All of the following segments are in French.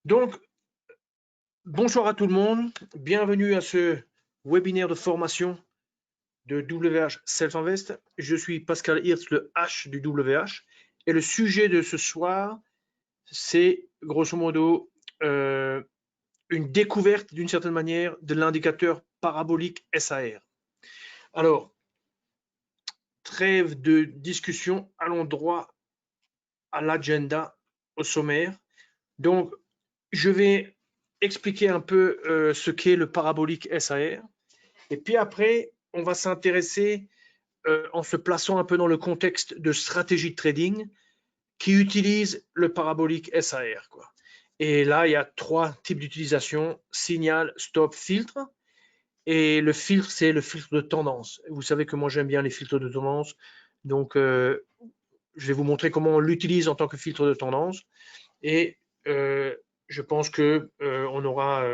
Donc, bonsoir à tout le monde. Bienvenue à ce webinaire de formation de WH Self-Invest. Je suis Pascal Hirtz, le H du WH. Et le sujet de ce soir, c'est grosso modo une découverte d'une certaine manière de l'indicateur parabolique SAR. Alors, trêve de discussion, allons droit à l'agenda, au sommaire. Donc, je vais expliquer un peu ce qu'est le parabolique SAR. Et puis après, on va s'intéresser en se plaçant un peu dans le contexte de stratégie de trading qui utilise le parabolique SAR, quoi. Et là, il y a trois types d'utilisation: signal, stop, filtre. Et le filtre, c'est le filtre de tendance. Vous savez que moi, j'aime bien les filtres de tendance. Donc, je vais vous montrer comment on l'utilise en tant que filtre de tendance. Et je pense que on aura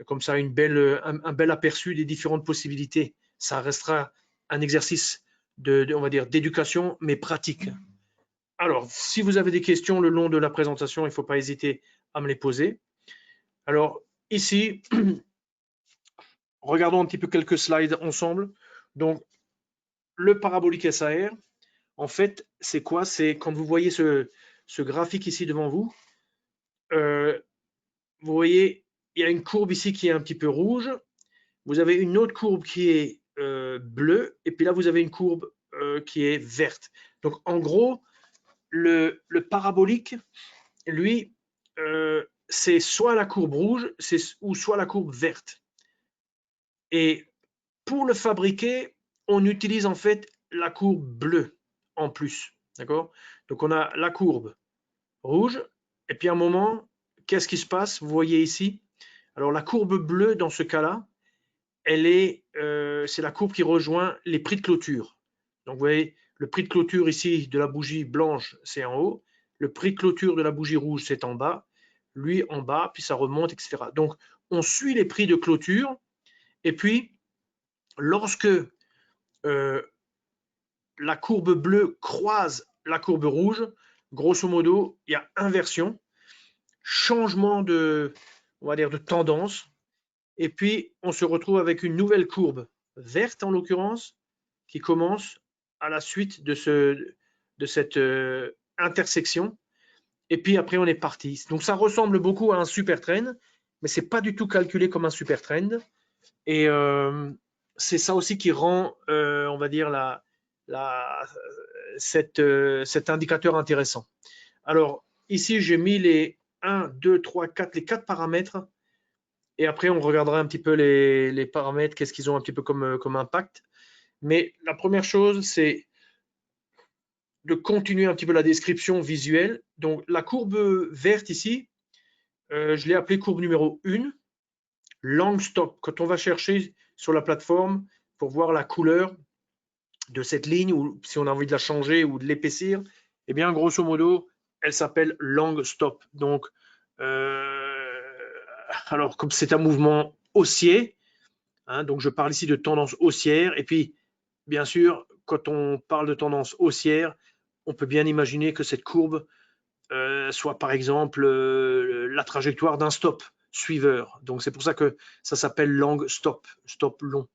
comme ça un bel aperçu des différentes possibilités. Ça restera un exercice on va dire, d'éducation, mais pratique. Alors, si vous avez des questions le long de la présentation, il ne faut pas hésiter à me les poser. Alors, ici, regardons un petit peu quelques slides ensemble. Donc, le parabolique SAR, en fait, c'est quoi? C'est quand vous voyez ce graphique ici devant vous, vous voyez, il y a une courbe ici qui est un petit peu rouge. Vous avez une autre courbe qui est bleue, et puis là, vous avez une courbe qui est verte. Donc, en gros, le parabolique, lui, c'est soit la courbe rouge, ou soit la courbe verte. Et pour le fabriquer, on utilise en fait la courbe bleue en plus. D'accord? Donc, on a la courbe rouge, et puis à un moment, qu'est-ce qui se passe? Vous voyez ici. Alors, la courbe bleue, dans ce cas-là, c'est la courbe qui rejoint les prix de clôture. Donc, vous voyez, le prix de clôture ici de la bougie blanche, c'est en haut. Le prix de clôture de la bougie rouge, c'est en bas. Lui, en bas, puis ça remonte, etc. Donc, on suit les prix de clôture. Et puis, lorsque la courbe bleue croise la courbe rouge, grosso modo, il y a inversion, changement on va dire, de tendance. Et puis, on se retrouve avec une nouvelle courbe, verte en l'occurrence, qui commence à la suite de cette intersection. Et puis après, on est parti. Donc, ça ressemble beaucoup à un super trend, mais ce n'est pas du tout calculé comme un super trend. Et c'est ça aussi qui rend, on va dire, cet indicateur intéressant. Alors, ici, j'ai mis les 1, 2, 3, 4, les 4 paramètres. Et après, on regardera un petit peu les paramètres, qu'est-ce qu'ils ont un petit peu comme impact. Mais la première chose, c'est de continuer un petit peu la description visuelle. Donc, la courbe verte ici, je l'ai appelée courbe numéro 1, long stop. Quand on va chercher sur la plateforme pour voir la couleur de cette ligne, ou si on a envie de la changer ou de l'épaissir, eh bien, grosso modo, elle s'appelle long stop. Donc, alors, comme c'est un mouvement haussier, hein, donc je parle ici de tendance haussière. Et puis, bien sûr, quand on parle de tendance haussière, on peut bien imaginer que cette courbe soit par exemple la trajectoire d'un stop suiveur. Donc c'est pour ça que ça s'appelle long stop, stop long.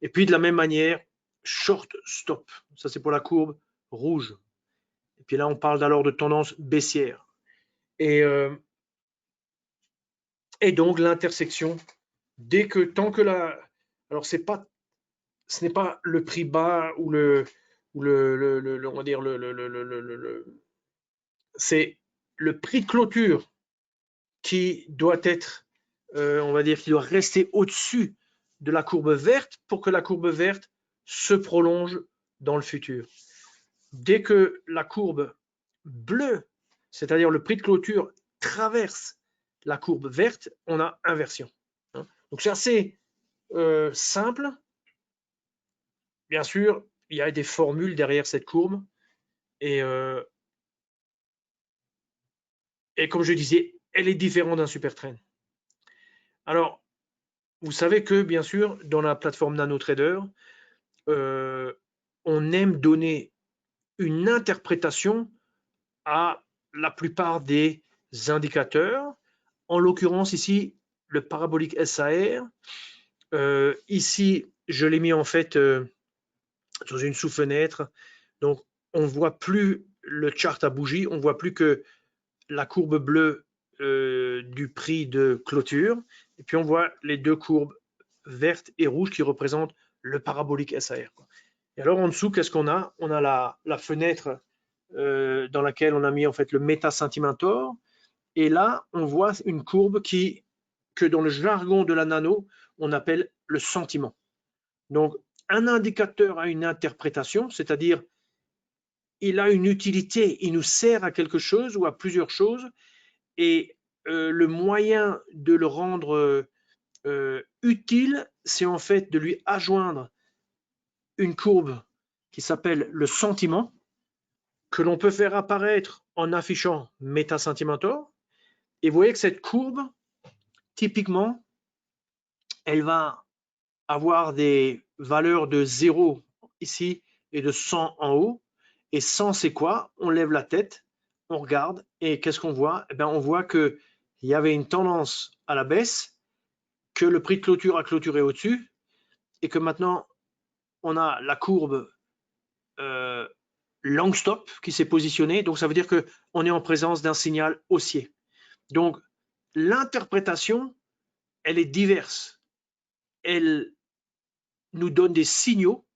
Et puis de la même manière, short stop, ça c'est pour la courbe rouge. Et puis là, on parle alors de tendance baissière. Et, et donc l'intersection, tant que alors ce n'est pas le prix bas ou on va dire c'est le prix de clôture qui doit être, on va dire, qui doit rester au-dessus de la courbe verte pour que la courbe verte se prolonge dans le futur. Dès que la courbe bleue, c'est-à-dire le prix de clôture, traverse la courbe verte, on a inversion. Donc c'est assez simple. Bien sûr, il y a des formules derrière cette courbe. Et, et comme je disais, elle est différente d'un super trend. Alors, vous savez que, bien sûr, dans la plateforme NanoTrader, on aime donner une interprétation à la plupart des indicateurs En l'occurrence, ici, le parabolique SAR, ici, je l'ai mis en fait dans une sous-fenêtre. Donc, on ne voit plus le chart à bougie, on ne voit plus que la courbe bleue du prix de clôture. Et puis, on voit les deux courbes vertes et rouges qui représentent le parabolique SAR. Et alors, en dessous, qu'est-ce qu'on a? On a la fenêtre dans laquelle on a mis en fait le Meta Centimentor. Et là, on voit une courbe que dans le jargon de la nano, on appelle le sentiment. Donc, un indicateur a une interprétation, c'est-à-dire il a une utilité, il nous sert à quelque chose ou à plusieurs choses, et le moyen de le rendre utile, c'est en fait de lui adjoindre une courbe qui s'appelle le sentiment, que l'on peut faire apparaître en affichant Meta-Centimentor. Et vous voyez que cette courbe, typiquement, elle va avoir des valeurs de 0 ici et de 100 en haut. Et 100, c'est quoi? On lève la tête, on regarde, et qu'est-ce qu'on voit? Eh bien, on voit qu'il y avait une tendance à la baisse, que le prix de clôture a clôturé au-dessus, et que maintenant, on a la courbe long stop qui s'est positionnée. Donc, ça veut dire qu'on est en présence d'un signal haussier. Donc, l'interprétation, elle est diverse. Elle nous donne des signaux.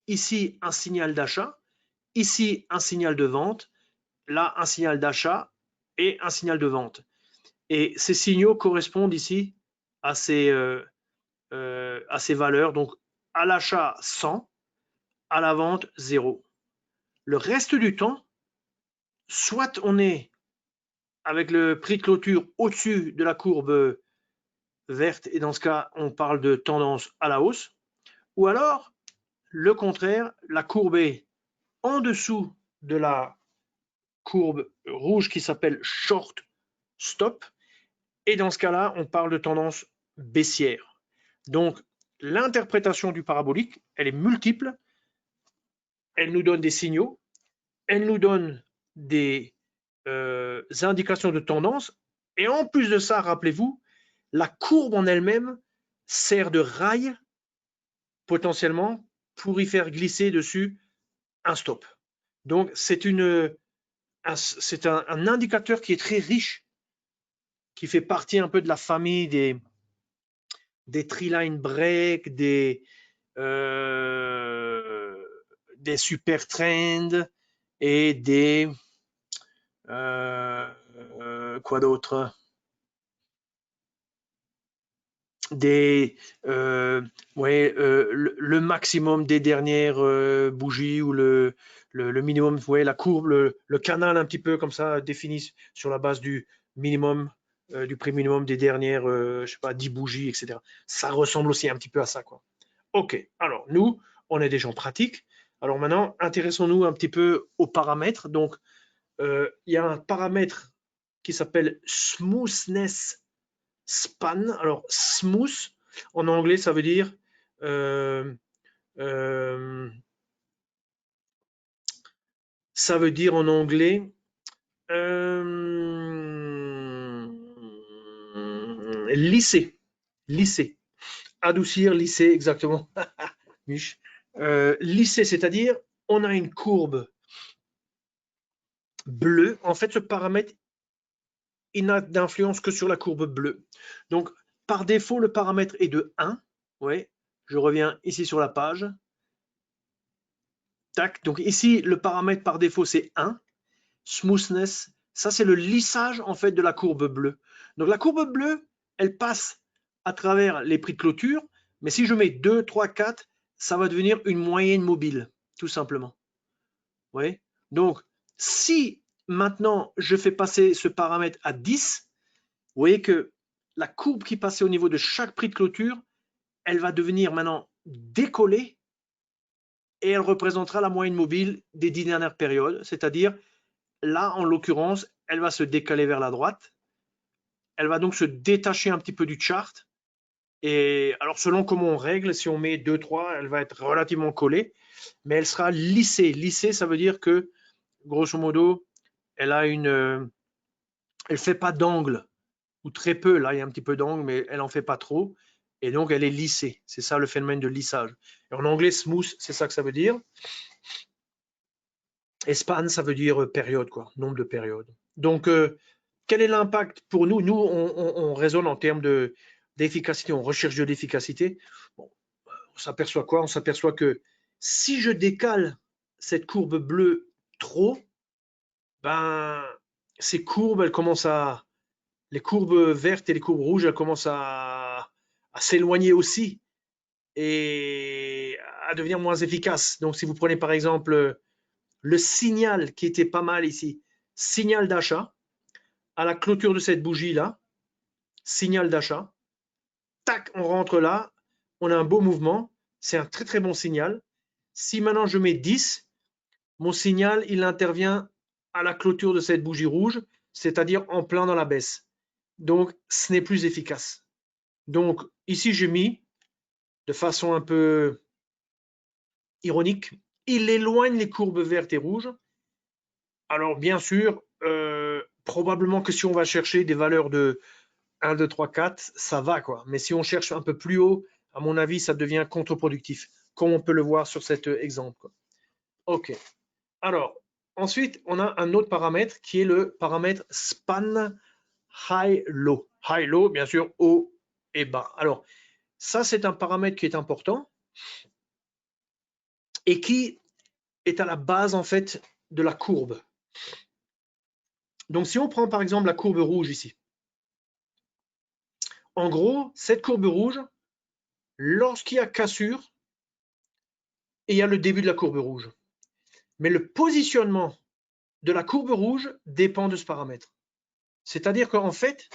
Ici, un signal d'achat. Ici, un signal de vente. Là, un signal d'achat et un signal de vente. Et ces signaux correspondent ici à ces valeurs. Donc, à l'achat, 100. À la vente, 0. Le reste du temps, soit on est avec le prix de clôture au-dessus de la courbe verte, et dans ce cas, on parle de tendance à la hausse, ou alors, le contraire, la courbe est en dessous de la courbe rouge qui s'appelle short stop, et dans ce cas-là, on parle de tendance baissière. Donc, l'interprétation du parabolique, elle est multiple, elle nous donne des signaux, elle nous donne des indications de tendance, et en plus de ça, rappelez-vous, la courbe en elle-même sert de rail potentiellement pour y faire glisser dessus un stop. Donc c'est un indicateur qui est très riche, qui fait partie un peu de la famille des tree-line break, des super trends et des quoi d'autre, le maximum des dernières bougies, ou le minimum, la courbe, le canal un petit peu comme ça défini sur la base du minimum, du prix minimum des dernières, je sais pas, 10 bougies, etc. Ça ressemble aussi un petit peu à ça, quoi. Ok, alors nous, on est des gens pratiques. Alors maintenant, intéressons-nous un petit peu aux paramètres. Donc, il y a un paramètre qui s'appelle smoothness span. Alors, smooth, en anglais, ça veut dire en anglais lisser, lisser, adoucir, lisser, exactement. Lisser, c'est-à-dire on a une courbe bleue. En fait, ce paramètre, il n'a d'influence que sur la courbe bleue. Donc, par défaut, le paramètre est de 1. Ouais, je reviens ici sur la page. Tac. Donc ici, le paramètre par défaut, c'est 1. Smoothness, ça c'est le lissage en fait de la courbe bleue. Donc la courbe bleue, elle passe à travers les prix de clôture, mais si je mets 2, 3, 4, ça va devenir une moyenne mobile, tout simplement. Vous voyez? Donc, si maintenant je fais passer ce paramètre à 10, vous voyez que la courbe qui passait au niveau de chaque prix de clôture, elle va devenir maintenant décollée, et elle représentera la moyenne mobile des 10 dernières périodes, c'est-à-dire là, en l'occurrence, elle va se décaler vers la droite. Elle va donc se détacher un petit peu du chart. Et alors, selon comment on règle, si on met 2, 3, elle va être relativement collée, mais elle sera lissée. Lissée, ça veut dire que, grosso modo, elle a elle fait pas d'angle. ou très peu. Là, il y a un petit peu d'angle, mais elle n'en fait pas trop. Et donc, elle est lissée. C'est ça le phénomène de lissage. Et en anglais, smooth, c'est ça que ça veut dire. Et span, ça veut dire période, quoi, nombre de périodes. Donc, quel est l'impact pour nous? Nous, on raisonne en termes d'efficacité, on recherche de l'efficacité. Bon, on s'aperçoit quoi? On s'aperçoit que si je décale cette courbe bleue trop, ben, ces courbes, les courbes vertes et les courbes rouges, elles commencent à s'éloigner aussi et à devenir moins efficaces. Donc, si vous prenez par exemple le signal qui était pas mal ici, signal d'achat, à la clôture de cette bougie-là, signal d'achat, tac, on rentre là, on a un beau mouvement, c'est un très très bon signal. Si maintenant je mets 10, mon signal, il intervient à la clôture de cette bougie rouge, c'est-à-dire en plein dans la baisse. Donc, ce n'est plus efficace. Donc, ici, j'ai mis, de façon un peu ironique, il éloigne les courbes vertes et rouges. Alors, bien sûr, probablement que si on va chercher des valeurs de 1, 2, 3, 4, ça va, quoi. Mais si on cherche un peu plus haut, à mon avis, ça devient contre-productif, comme on peut le voir sur cet exemple, quoi. OK. Alors, ensuite, on a un autre paramètre qui est le paramètre span high-low. High-low, bien sûr, haut et bas. Alors, ça, c'est un paramètre qui est important et qui est à la base, en fait, de la courbe. Donc, si on prend, par exemple, la courbe rouge ici, en gros, cette courbe rouge, lorsqu'il y a cassure, et il y a le début de la courbe rouge. Mais le positionnement de la courbe rouge dépend de ce paramètre. C'est-à-dire qu'en fait,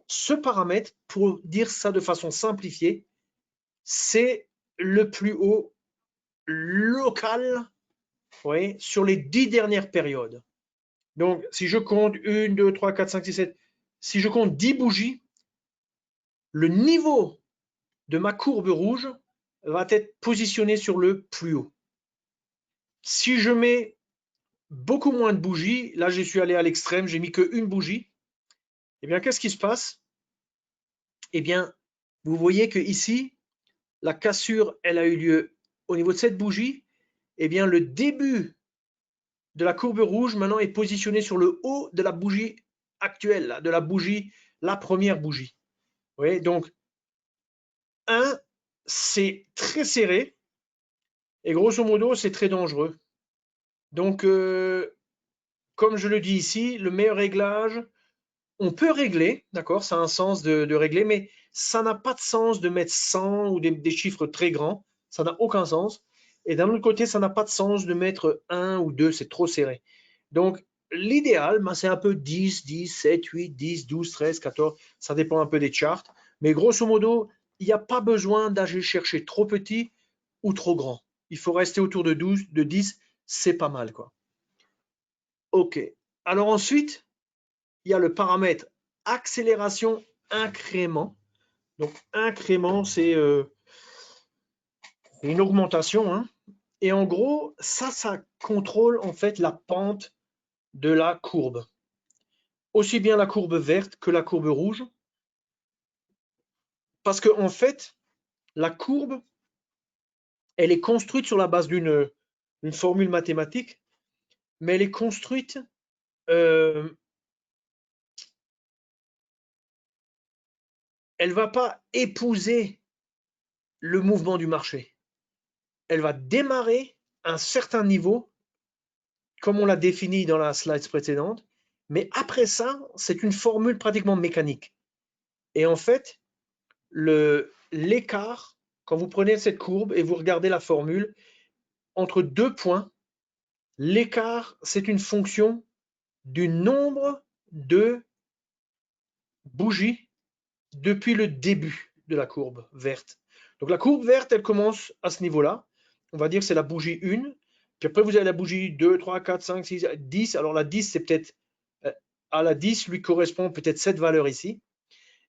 ce paramètre, pour dire ça de façon simplifiée, c'est le plus haut local, oui, sur les 10 dernières périodes. Donc, si je compte 1, 2, 3, 4, 5, 6, 7, si je compte 10 bougies, le niveau de ma courbe rouge va être positionné sur le plus haut. Si je mets beaucoup moins de bougies, là je suis allé à l'extrême, j'ai mis qu'une bougie, eh bien qu'est-ce qui se passe? Eh bien, vous voyez que ici, la cassure, elle a eu lieu au niveau de cette bougie. Eh bien, le début de la courbe rouge maintenant est positionné sur le haut de la bougie actuelle, de la bougie, la première bougie. Vous voyez, donc 1, c'est très serré et grosso modo, c'est très dangereux. Donc, comme je le dis ici, le meilleur réglage, on peut régler, d'accord, ça a un sens de régler, mais ça n'a pas de sens de mettre 100 ou des chiffres très grands, ça n'a aucun sens. Et d'un autre côté, ça n'a pas de sens de mettre 1 ou 2, c'est trop serré. Donc, l'idéal, c'est un peu 10, 10, 7, 8, 10, 12, 13, 14, ça dépend un peu des charts. Mais grosso modo, il n'y a pas besoin d'aller chercher trop petit ou trop grand. Il faut rester autour de 12, de 10, c'est pas mal, quoi. OK. Alors ensuite, il y a le paramètre accélération incrément. Donc incrément, c'est une augmentation, hein. Et en gros, ça contrôle en fait la pente de la courbe. Aussi bien la courbe verte que la courbe rouge. Parce qu'en fait, la courbe, elle est construite sur la base d'une formule mathématique, mais elle est construite elle ne va pas épouser le mouvement du marché. Elle va démarrer à un certain niveau, comme on l'a défini dans la slide précédente, mais après ça, c'est une formule pratiquement mécanique. Et en fait, l'écart, quand vous prenez cette courbe et vous regardez la formule, entre deux points, l'écart, c'est une fonction du nombre de bougies depuis le début de la courbe verte. Donc la courbe verte, elle commence à ce niveau-là. On va dire que c'est la bougie 1. Puis après, vous avez la bougie 2, 3, 4, 5, 6, 10. Alors la 10, c'est peut-être, à la 10 lui correspond peut-être cette valeur ici.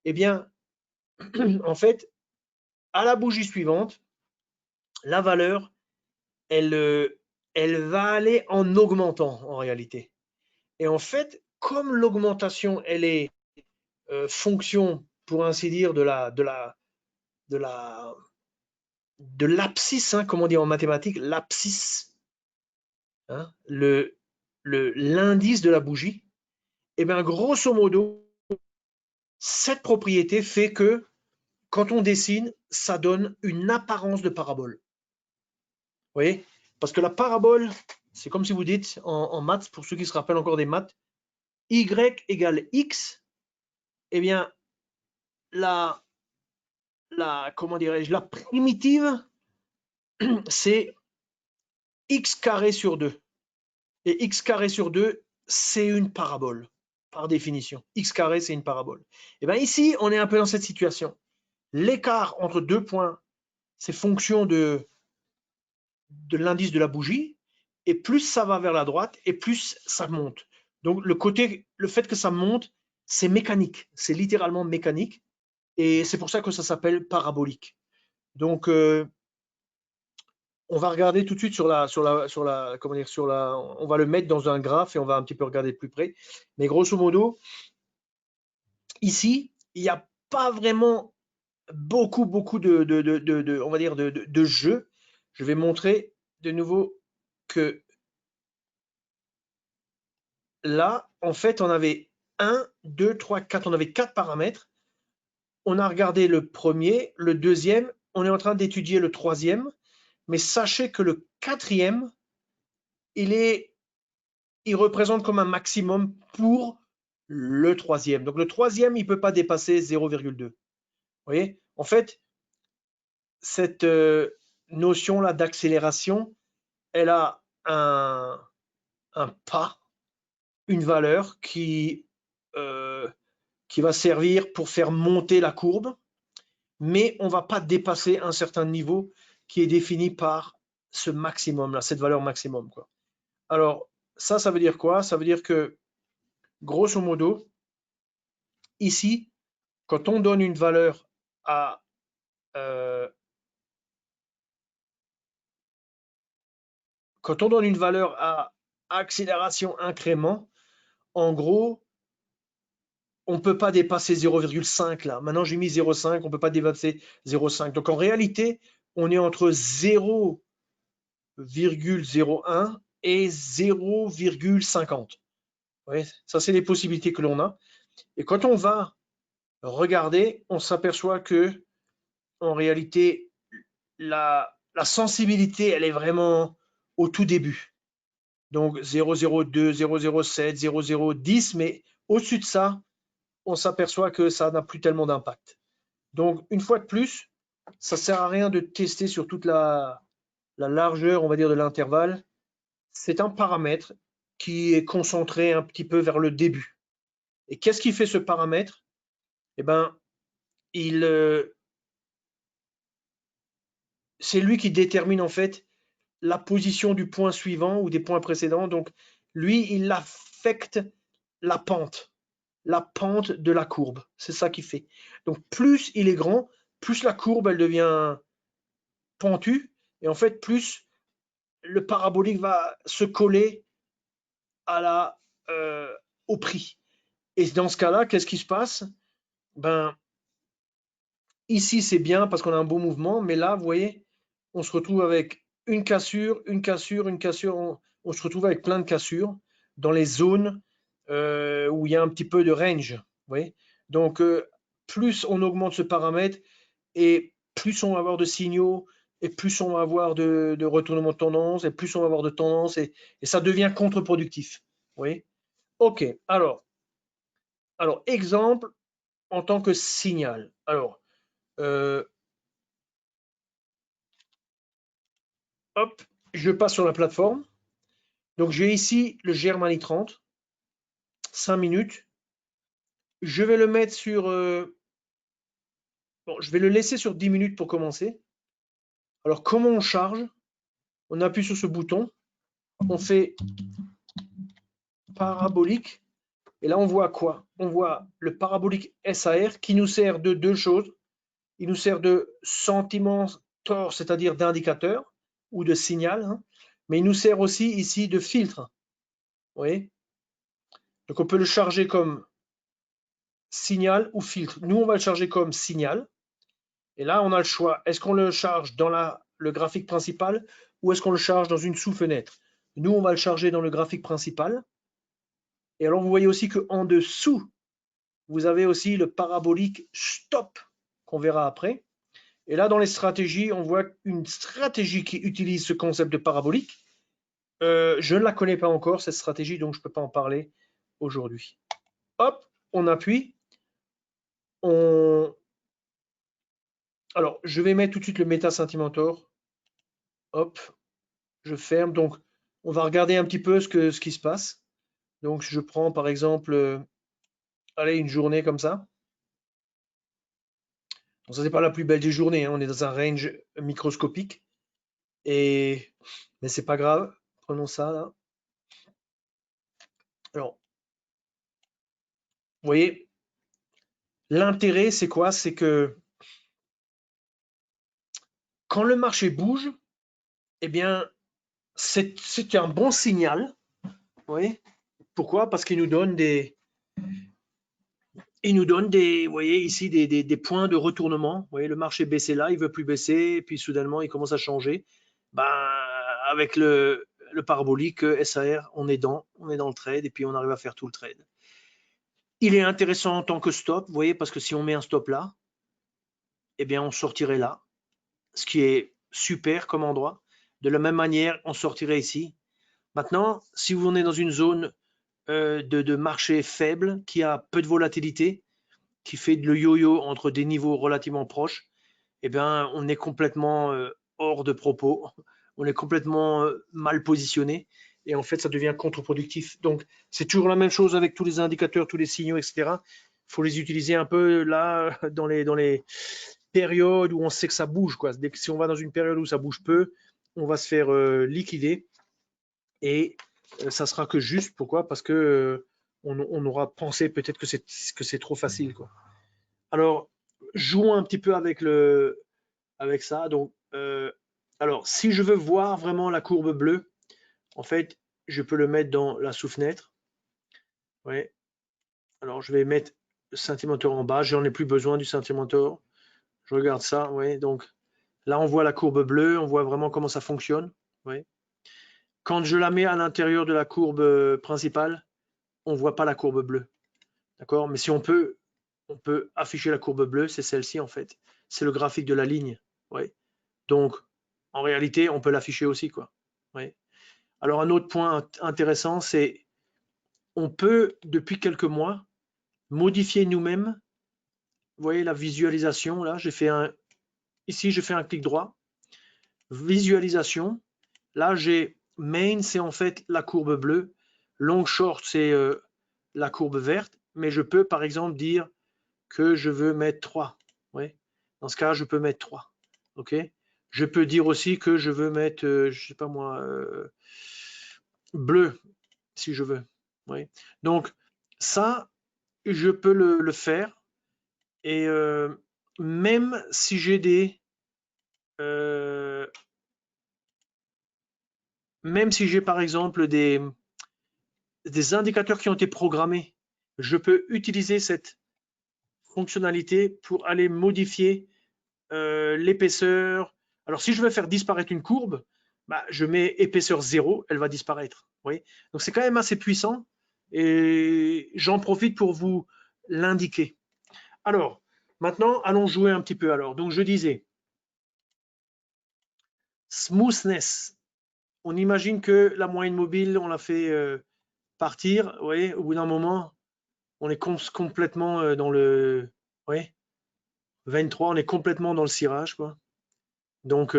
Eh bien, en fait, à la bougie suivante, la valeur, elle va aller en augmentant en réalité. Et en fait, comme l'augmentation, elle est fonction, pour ainsi dire, de l'abscisse, hein, comme on dit en mathématiques, l'abscisse, hein, l'indice de la bougie, et bien grosso modo, cette propriété fait que quand on dessine, ça donne une apparence de parabole. Vous voyez? Parce que la parabole, c'est comme si vous dites en maths, pour ceux qui se rappellent encore des maths, y égale x, eh bien, comment dirais-je, la primitive, c'est x carré sur 2. Et x carré sur 2, c'est une parabole, par définition. X carré, c'est une parabole. Et bien ici, on est un peu dans cette situation. L'écart entre 2 points, c'est fonction de l'indice de la bougie, et plus ça va vers la droite, et plus ça monte. Donc le fait que ça monte, c'est mécanique, c'est littéralement mécanique, et c'est pour ça que ça s'appelle parabolique. Donc, on va regarder tout de suite on va le mettre dans un graphe et on va un petit peu regarder de plus près. Mais grosso modo, ici, il n'y a pas vraiment beaucoup on va dire de jeux. Je vais montrer de nouveau que là, en fait, on avait 1, 2, 3, 4, on avait 4 paramètres. On a regardé le premier, le deuxième, on est en train d'étudier le troisième, mais sachez que le quatrième, il représente comme un maximum pour le troisième. Donc le troisième, il ne peut pas dépasser 0,2. Vous voyez? En fait, cette notion-là d'accélération, elle a un pas, une valeur qui va servir pour faire monter la courbe, mais on ne va pas dépasser un certain niveau qui est défini par ce maximum-là, cette valeur maximum, quoi. Alors, ça veut dire quoi? Ça veut dire que, grosso modo, ici, quand on donne une valeur à accélération incrément, en gros, on ne peut pas dépasser 0,5 là. Maintenant, j'ai mis 0,5, on ne peut pas dépasser 0,5. Donc en réalité, on est entre 0,01 et 0,50. Ouais, ça, c'est les possibilités que l'on a. Et quand on va regarder, on s'aperçoit que en réalité, la sensibilité, elle est vraiment au tout début. Donc 0,02, 0,07, 0,010, mais au-dessus de ça, on s'aperçoit que ça n'a plus tellement d'impact. Donc une fois de plus, ça ne sert à rien de tester sur toute la largeur, on va dire, de l'intervalle. C'est un paramètre qui est concentré un petit peu vers le début. Et qu'est-ce qui fait ce paramètre? Eh bien, c'est lui qui détermine en fait la position du point suivant ou des points précédents. Donc, lui, il affecte la pente de la courbe. C'est ça qu'il fait. Donc, plus il est grand, plus la courbe, elle devient pentue. Et en fait, plus le parabolique va se coller au prix. Et dans ce cas-là, qu'est-ce qui se passe? Ben, ici, c'est bien parce qu'on a un beau mouvement, mais là, vous voyez, on se retrouve avec une cassure, une cassure, une cassure. On se retrouve avec plein de cassures dans les zones où il y a un petit peu de range. Vous voyez? Donc, plus on augmente ce paramètre et plus on va avoir de signaux et plus on va avoir de retournement de tendance et plus on va avoir de tendance et ça devient contre-productif. Vous voyez? OK. Alors, exemple en tant que signal. Alors, hop, je passe sur la plateforme. Donc j'ai ici le Germany 30, 5 minutes. Je vais le mettre sur... bon, je vais le laisser sur 10 minutes pour commencer. Alors comment on charge? On appuie sur ce bouton. On fait parabolique. Et là on voit quoi? On voit le parabolique SAR qui nous sert de deux choses. Il nous sert de sentimentor, c'est-à-dire d'indicateur ou de signal. Hein, mais il nous sert aussi ici de filtre. Vous voyez? Donc on peut le charger comme signal ou filtre. Nous, on va le charger comme signal. Et là, on a le choix. Est-ce qu'on le charge dans le graphique principal ou est-ce qu'on le charge dans une sous-fenêtre? Nous, on va le charger dans le graphique principal. Et alors, vous voyez aussi qu'en dessous, vous avez aussi le parabolique stop qu'on verra après. Et là, dans les stratégies, on voit une stratégie qui utilise ce concept de parabolique. Je ne la connais pas encore, cette stratégie, donc je ne peux pas en parler aujourd'hui. Hop, on appuie. Alors, je vais mettre tout de suite le Meta Sentimentor. Hop, je ferme. Donc, on va regarder un petit peu ce qui se passe. Donc, je prends par exemple, allez, une journée comme ça. Donc, ça, c'est pas la plus belle des journées, hein. On est dans un range microscopique. Mais c'est pas grave. Prenons ça là. Alors, vous voyez, l'intérêt, c'est quoi? C'est que quand le marché bouge, eh bien, c'est un bon signal. Vous voyez? Pourquoi? Parce qu'il nous donne vous voyez ici, des points de retournement. Vous voyez, le marché baissait là, il veut plus baisser, et puis soudainement, il commence à changer. Ben, avec le parabolique SAR, on est dans le trade, et puis on arrive à faire tout le trade. Il est intéressant en tant que stop, vous voyez, parce que si on met un stop là, eh bien, on sortirait là, ce qui est super comme endroit. De la même manière, on sortirait ici. Maintenant, si vous êtes dans une zone de marché faible, qui a peu de volatilité, qui fait le yo-yo entre des niveaux relativement proches, eh bien, on est complètement hors de propos, on est complètement mal positionné, et en fait, ça devient contre-productif. Donc, c'est toujours la même chose avec tous les indicateurs, tous les signaux, etc. Il faut les utiliser un peu là, dans les périodes où on sait que ça bouge, quoi. Dès que, si on va dans une période où ça bouge peu, on va se faire liquider, et ça sera que juste. Pourquoi? Parce que on aura pensé peut-être que c'est trop facile, quoi. Alors, jouons un petit peu avec ça. Donc, alors, si je veux voir vraiment la courbe bleue, en fait, je peux le mettre dans la sous-fenêtre. Ouais. Alors, je vais mettre le Sentimentor en bas. J'en ai plus besoin du Sentimentor. Je regarde ça. Ouais. Donc, là, on voit la courbe bleue. On voit vraiment comment ça fonctionne. Ouais. Quand je la mets à l'intérieur de la courbe principale, on ne voit pas la courbe bleue. D'accord? Mais si on peut afficher la courbe bleue, c'est celle-ci en fait. C'est le graphique de la ligne. Ouais. Donc, en réalité, on peut l'afficher aussi, quoi. Ouais. Alors, un autre point intéressant, c'est on peut, depuis quelques mois, modifier nous-mêmes. Vous voyez la visualisation, là, ici, je fais un clic droit. Visualisation. Là, j'ai main, c'est en fait la courbe bleue. Long short, c'est la courbe verte. Mais je peux, par exemple, dire que je veux mettre 3. Ouais. Dans ce cas, je peux mettre 3. OK? Je peux dire aussi que je veux mettre, je sais pas moi, bleu, si je veux. Oui. Donc, ça, je peux le faire. Et même si j'ai même si j'ai par exemple des indicateurs qui ont été programmés, je peux utiliser cette fonctionnalité pour aller modifier l'épaisseur. Alors, si je veux faire disparaître une courbe, bah, je mets épaisseur 0, elle va disparaître. Oui. Donc, c'est quand même assez puissant et j'en profite pour vous l'indiquer. Alors, maintenant, allons jouer un petit peu. Alors, donc, je disais, smoothness. On imagine que la moyenne mobile, on l'a fait partir. Vous voyez, au bout d'un moment, on est complètement dans le. Vous voyez, 23, on est complètement dans le cirage, quoi. Donc,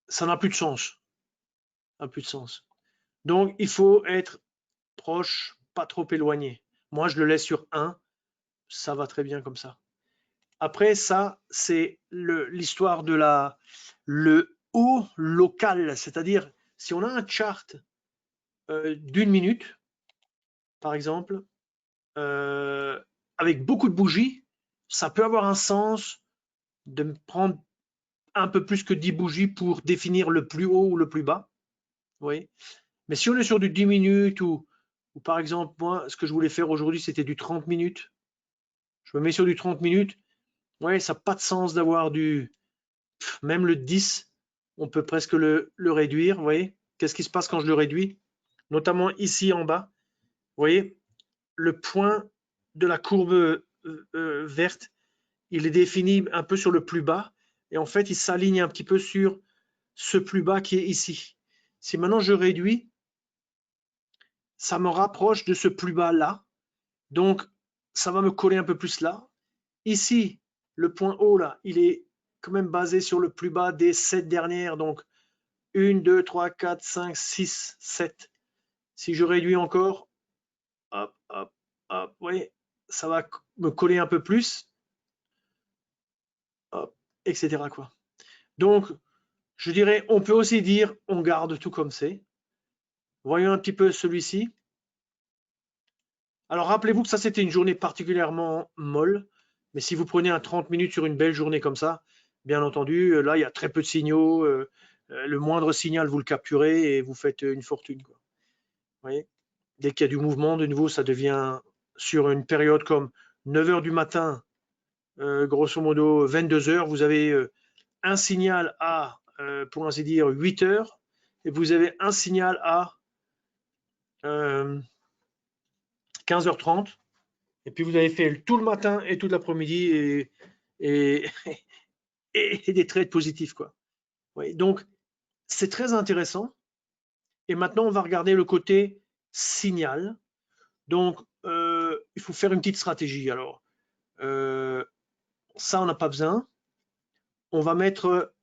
ça n'a plus de sens. Ça n'a plus de sens. Donc, il faut être proche, pas trop éloigné. Moi, je le laisse sur 1. Ça va très bien comme ça. Après, ça, c'est l'histoire de le haut local. C'est-à-dire, si on a un chart d'une minute, par exemple, avec beaucoup de bougies, ça peut avoir un sens de prendre un peu plus que 10 bougies pour définir le plus haut ou le plus bas. Oui. Mais si on est sur du 10 minutes ou Ou par exemple, moi, ce que je voulais faire aujourd'hui, c'était du 30 minutes. Je me mets sur du 30 minutes. Ouais, ça n'a pas de sens d'avoir même le 10, on peut presque le réduire. Vous voyez, qu'est-ce qui se passe quand je le réduis? Notamment ici en bas. Vous voyez, le point de la courbe verte, il est défini un peu sur le plus bas. Et en fait, il s'aligne un petit peu sur ce plus bas qui est ici. Si maintenant je réduis, ça me rapproche de ce plus bas là. Donc, ça va me coller un peu plus là. Ici, le point haut là, il est quand même basé sur le plus bas des 7 dernières. Donc, 1, 2, 3, 4, 5, 6, 7. Si je réduis encore, hop, hop, hop, vous voyez, ça va me coller un peu plus, hop, etc. quoi. Donc, je dirais, on peut aussi dire, on garde tout comme c'est. Voyons un petit peu celui-ci. Alors, rappelez-vous que ça, c'était une journée particulièrement molle. Mais si vous prenez un 30 minutes sur une belle journée comme ça, bien entendu, là, il y a très peu de signaux. Le moindre signal, vous le capturez et vous faites une fortune. Quoi. Vous voyez, dès qu'il y a du mouvement, de nouveau, ça devient sur une période comme 9 h du matin, grosso modo 22 h, vous avez un signal à, pour ainsi dire, 8 h, et vous avez un signal à 15h30, et puis vous avez fait tout le matin et tout l'après-midi et, et des trades positifs. Quoi. Oui, donc, c'est très intéressant. Et maintenant, on va regarder le côté signal. Donc, il faut faire une petite stratégie. Alors, ça, on n'a pas besoin. On va mettre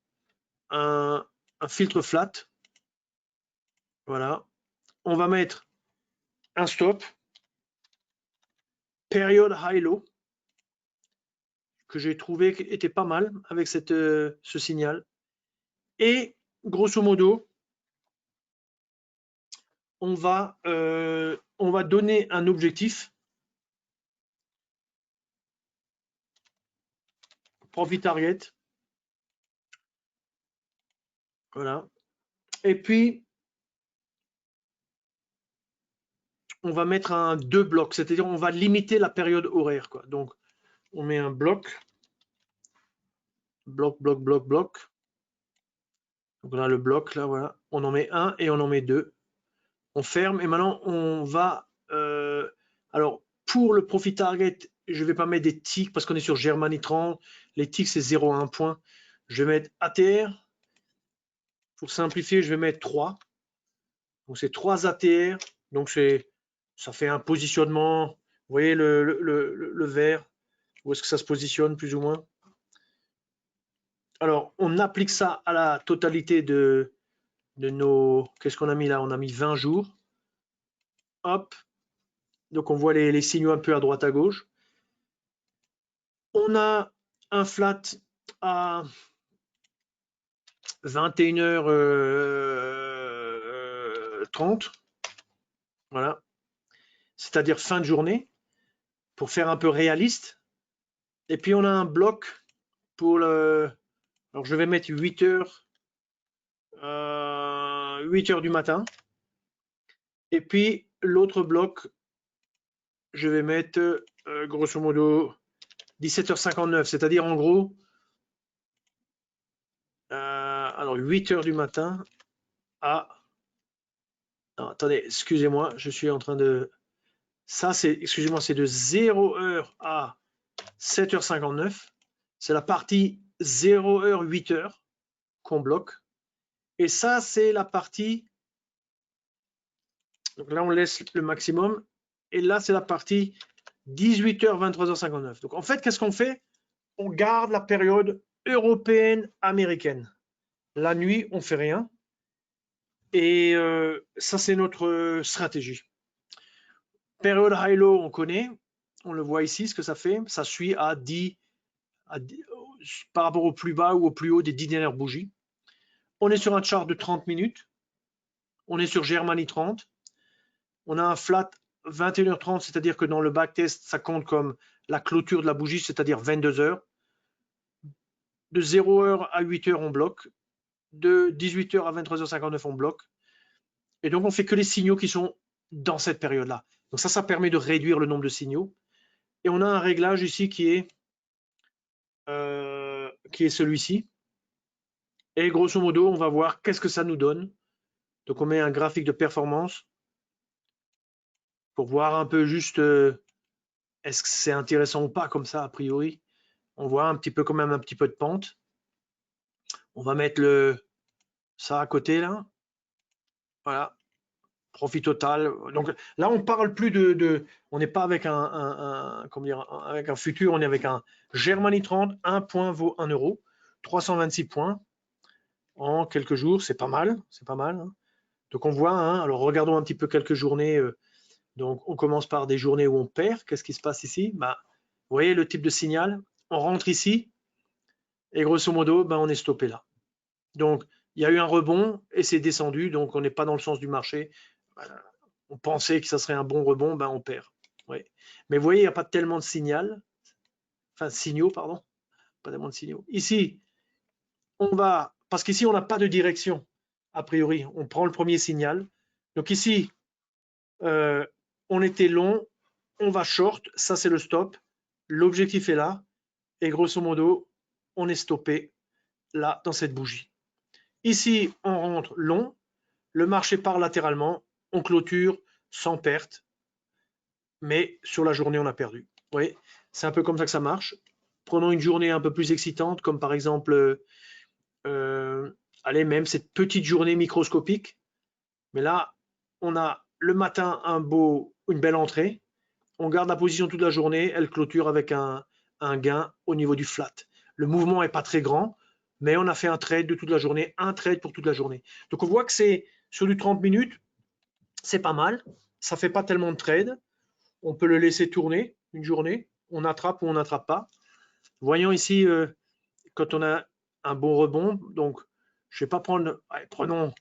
un filtre flat. Voilà. On va mettre un stop. Period high-low. Que j'ai trouvé était pas mal avec ce signal. Et grosso modo, on va donner un objectif. Profit target. Voilà. Et puis, on va mettre un 2 blocs, c'est-à-dire on va limiter la période horaire. Quoi. Donc, on met un bloc. Bloc, bloc, bloc, bloc. Donc, on a le bloc là, voilà. On en met un et on en met deux. On ferme et maintenant, on va... alors, pour le profit target, je ne vais pas mettre des ticks parce qu'on est sur Germany 30. Les ticks, c'est 0 à 1 point. Je vais mettre ATR. Pour simplifier, je vais mettre 3. Donc, c'est 3 ATR. Donc, ça fait un positionnement. Vous voyez le vert, où est-ce que ça se positionne plus ou moins. Alors, on applique ça à la totalité de nos... Qu'est-ce qu'on a mis là? On a mis 20 jours. Hop. Donc, on voit les signaux un peu à droite à gauche. On a un flat à 21h30. Voilà. C'est-à-dire fin de journée, pour faire un peu réaliste. Et puis, on a un bloc pour le... Alors, je vais mettre 8h, 8h du matin. Et puis, l'autre bloc, je vais mettre, grosso modo, 17h59. C'est-à-dire, en gros, alors 8h du matin à... Non, attendez, excusez-moi, je suis en train de... Ça, c'est, excusez-moi, c'est de 0h à 7h59. C'est la partie 0h, 8h qu'on bloque. Et ça, c'est la partie... Donc là, on laisse le maximum. Et là, c'est la partie 18h, 23h59. Donc en fait, qu'est-ce qu'on fait? On garde la période européenne, américaine. La nuit, on ne fait rien. Et ça, c'est notre stratégie. Période high-low, on connaît. On le voit ici, ce que ça fait. Ça suit à 10, par rapport au plus bas ou au plus haut des 10 dernières bougies. On est sur un chart de 30 minutes. On est sur Germany 30. On a un flat 21h30, c'est-à-dire que dans le backtest, ça compte comme la clôture de la bougie, c'est-à-dire 22 heures. De 0h à 8h, on bloque. De 18h à 23h59, on bloque. Et donc, on fait que les signaux qui sont dans cette période-là. Donc ça permet de réduire le nombre de signaux. Et on a un réglage ici qui est celui-ci. Et grosso modo, on va voir qu'est-ce que ça nous donne. Donc on met un graphique de performance pour voir un peu juste est-ce que c'est intéressant ou pas comme ça a priori. On voit un petit peu quand même un petit peu de pente. On va mettre ça à côté là. Voilà. Profit total. Donc là, on parle plus on n'est pas avec comment dire, avec un futur, on est avec un Germany 30, un point vaut 1 euro, 326 points en quelques jours, c'est pas mal, c'est pas mal. Hein. Donc on voit, hein, alors regardons un petit peu quelques journées. Donc on commence par des journées où on perd. Qu'est-ce qui se passe ici? Bah, vous voyez le type de signal, on rentre ici et grosso modo, on est stoppé là. Donc il y a eu un rebond et c'est descendu, donc on n'est pas dans le sens du marché. On pensait que ça serait un bon rebond, on perd. Ouais. Mais vous voyez, il n'y a pas tellement de signaux, pardon. Pas tellement de signaux. Ici, parce qu'ici, on n'a pas de direction, a priori. On prend le premier signal. Donc ici, on était long, on va short, ça c'est le stop. L'objectif est là. Et grosso modo, on est stoppé là, dans cette bougie. Ici, on rentre long, le marché part latéralement, on clôture sans perte, mais sur la journée, on a perdu. Oui, c'est un peu comme ça que ça marche. Prenons une journée un peu plus excitante, comme par exemple, allez, même cette petite journée microscopique. Mais là, on a le matin une belle entrée. On garde la position toute la journée. Elle clôture avec un gain au niveau du flat. Le mouvement n'est pas très grand, mais on a fait un trade de toute la journée, un trade pour toute la journée. Donc on voit que c'est sur du 30 minutes, c'est pas mal. Ça ne fait pas tellement de trades. On peut le laisser tourner une journée. On attrape ou on n'attrape pas. Voyons ici, quand on a un bon rebond, donc je ne vais pas prendre, allez, prenons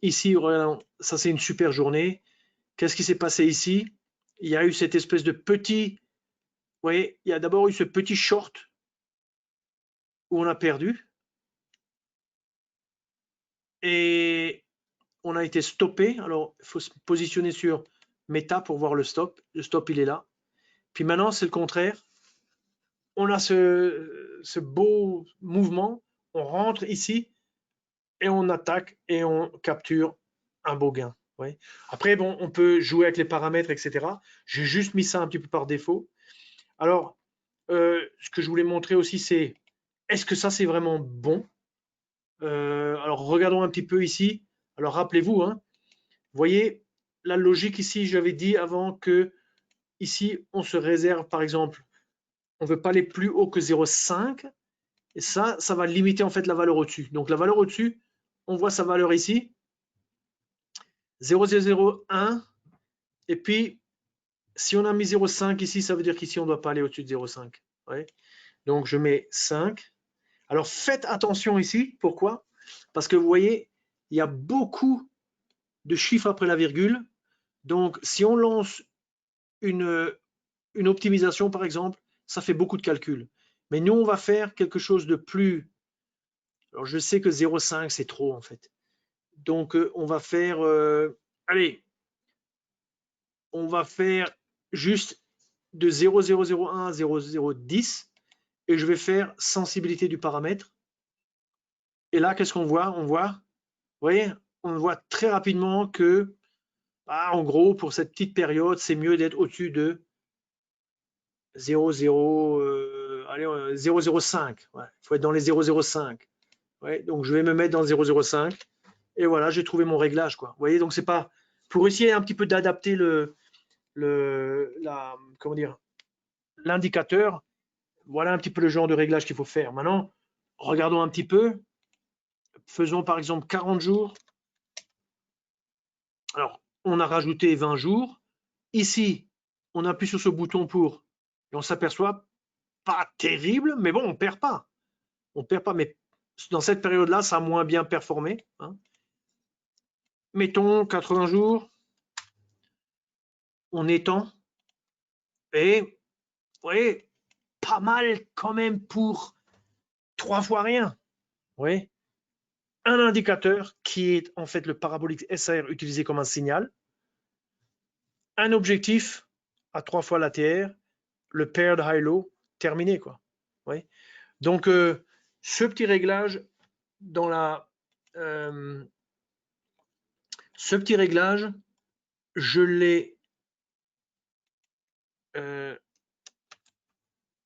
ici, ça c'est une super journée. Qu'est-ce qui s'est passé ici? Il y a eu cette espèce de petit, vous voyez, il y a d'abord eu ce petit short où on a perdu et on a été stoppé. Alors, il faut se positionner sur Meta pour voir le stop. Le stop, il est là. Puis maintenant, c'est le contraire. On a ce beau mouvement. On rentre ici et on attaque et on capture un beau gain. Ouais. Après, bon, on peut jouer avec les paramètres, etc. J'ai juste mis ça un petit peu par défaut. Alors, ce que je voulais montrer aussi, c'est est-ce que ça, c'est vraiment bon? Alors, regardons un petit peu ici. Alors, rappelez-vous, hein, voyez, la logique ici, j'avais dit avant que ici, on se réserve, par exemple, on ne veut pas aller plus haut que 0,5. Et ça va limiter en fait la valeur au-dessus. Donc, la valeur au-dessus, on voit sa valeur ici, 0,001. Et puis, si on a mis 0,5 ici, ça veut dire qu'ici, on ne doit pas aller au-dessus de 0,5. Ouais. Donc, je mets 5. Alors, faites attention ici. Pourquoi? Parce que vous voyez, il y a beaucoup de chiffres après la virgule. Donc, si on lance une optimisation, par exemple, ça fait beaucoup de calculs. Mais nous, on va faire quelque chose de plus... Alors, je sais que 0,5, c'est trop, en fait. Donc, on va faire... allez, on va faire juste de 0,001 à 0,010 et je vais faire sensibilité du paramètre. Et là, qu'est-ce qu'on voit? On voit, vous voyez, on voit très rapidement que, en gros, pour cette petite période, c'est mieux d'être au-dessus de 0,05. Ouais, il faut être dans les 0,05. Ouais, donc, je vais me mettre dans 0,05 et voilà, j'ai trouvé mon réglage. Quoi. Vous voyez, donc c'est pas pour essayer un petit peu d'adapter comment dire, l'indicateur. Voilà un petit peu le genre de réglage qu'il faut faire. Maintenant, regardons un petit peu. Faisons par exemple 40 jours. Alors, on a rajouté 20 jours. Ici, on appuie sur ce bouton pour et on s'aperçoit pas terrible, mais bon, on perd pas. On perd pas, mais dans cette période-là, ça a moins bien performé. Hein. Mettons 80 jours. On étend. Et, vous voyez, pas mal quand même pour 3 fois rien. Oui. un indicateur qui est en fait le parabolique SAR utilisé comme un signal, un objectif à 3 fois l'ATR, le paired high-low, terminé, quoi. Oui. Donc, ce petit réglage dans ce petit réglage, je l'ai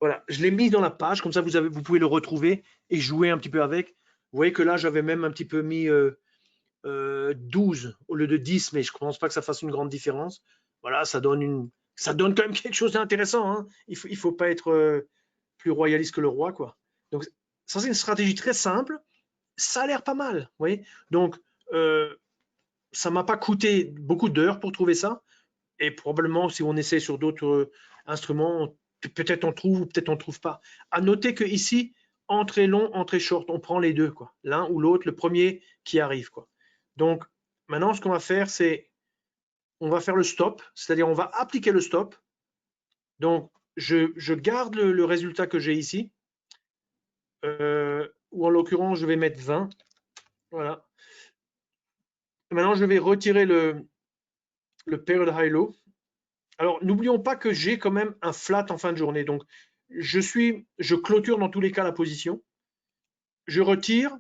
voilà, je l'ai mis dans la page, comme ça vous pouvez le retrouver et jouer un petit peu avec. Vous voyez que là, j'avais même un petit peu mis 12 au lieu de 10, mais je ne pense pas que ça fasse une grande différence. Voilà, ça donne quand même quelque chose d'intéressant, hein. Il faut pas être plus royaliste que le roi, quoi. Donc, ça, c'est une stratégie très simple. Ça a l'air pas mal, vous voyez. Donc, ça m'a pas coûté beaucoup d'heures pour trouver ça. Et probablement, si on essaie sur d'autres instruments, peut-être on trouve ou peut-être on trouve pas. À noter que ici, entrée long, entrée short, on prend les deux, quoi. L'un ou l'autre, le premier qui arrive, quoi. Donc, maintenant, ce qu'on va faire, c'est on va faire le stop, c'est-à-dire on va appliquer le stop. Donc, je garde le résultat que j'ai ici, ou en l'occurrence, je vais mettre 20. Voilà. Maintenant, je vais retirer le period high-low. Alors, n'oublions pas que j'ai quand même un flat en fin de journée. Donc, je clôture dans tous les cas la position. Je retire.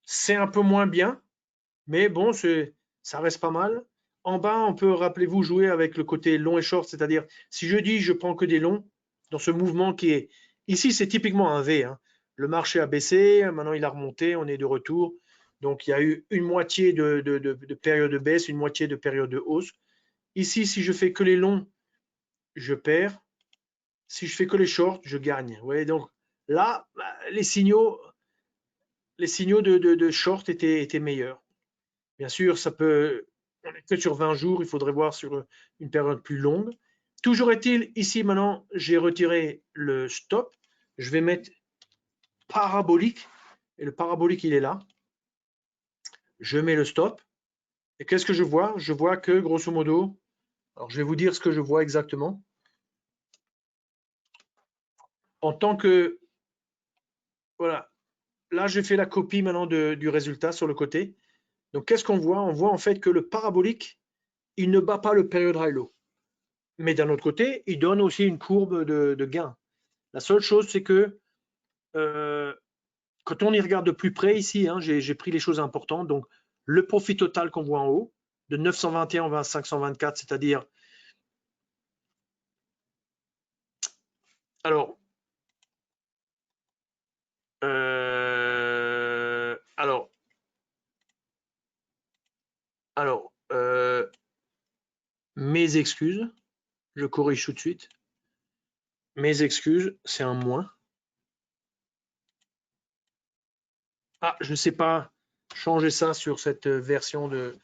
C'est un peu moins bien, mais bon, ça reste pas mal. En bas, on peut, rappelez-vous, jouer avec le côté long et short, c'est-à-dire, si je dis je prends que des longs, dans ce mouvement qui est, ici, c'est typiquement un V, hein. Le marché a baissé, maintenant il a remonté, on est de retour. Donc, il y a eu une moitié de période de baisse, une moitié de période de hausse. Ici, si je fais que les longs, je perds. Si je fais que les shorts, je gagne. Vous voyez, donc là, les signaux de short étaient meilleurs. Bien sûr, on est que sur 20 jours, il faudrait voir sur une période plus longue. Toujours est-il, ici maintenant, j'ai retiré le stop. Je vais mettre parabolique. Et le parabolique, il est là. Je mets le stop. Et qu'est-ce que je vois? Je vois que, grosso modo, alors je vais vous dire ce que je vois exactement. En tant que, voilà, là, j'ai fait la copie maintenant du résultat sur le côté. Donc, qu'est-ce qu'on voit? On voit en fait que le parabolique, il ne bat pas le period high-low. Mais d'un autre côté, il donne aussi une courbe de gain. La seule chose, c'est que quand on y regarde de plus près ici, hein, j'ai pris les choses importantes. Donc, le profit total qu'on voit en haut, de 921 à 524, c'est-à-dire, alors, euh, alors, alors, mes excuses, je corrige tout de suite. Mes excuses, c'est un moins. Ah, je ne sais pas changer ça sur cette version de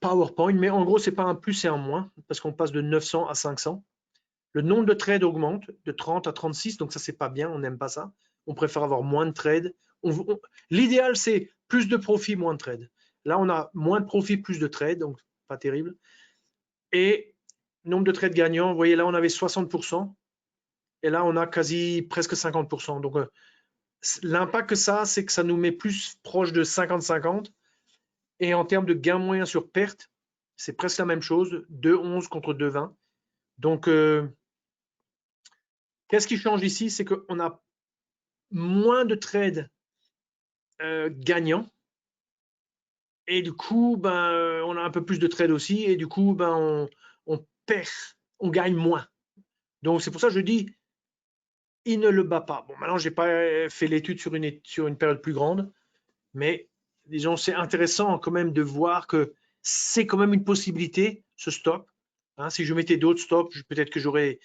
PowerPoint, mais en gros, c'est pas un plus, c'est un moins, parce qu'on passe de 900 à 500. Le nombre de trades augmente de 30 à 36, donc ça, c'est pas bien, on n'aime pas ça. On préfère avoir moins de trades. L'idéal, c'est plus de profit, moins de trades. Là, on a moins de profit, plus de trades, donc pas terrible. Et nombre de trades gagnants, vous voyez, là, on avait 60%, et là, on a quasi presque 50%. Donc, l'impact que ça, c'est que ça nous met plus proche de 50-50. Et en termes de gain moyen sur perte, c'est presque la même chose, 2,11 contre 2,20. Donc, qu'est-ce qui change ici? C'est qu'on a moins de trades gagnants. Et du coup, ben, on a un peu plus de trades aussi. Et du coup, ben, on perd, on gagne moins. Donc, c'est pour ça que je dis, il ne le bat pas. Bon, maintenant, je n'ai pas fait l'étude sur une période plus grande. Mais disons, c'est intéressant quand même de voir que c'est quand même une possibilité, ce stop. Hein, si je mettais d'autres stops, peut-être que j'aurais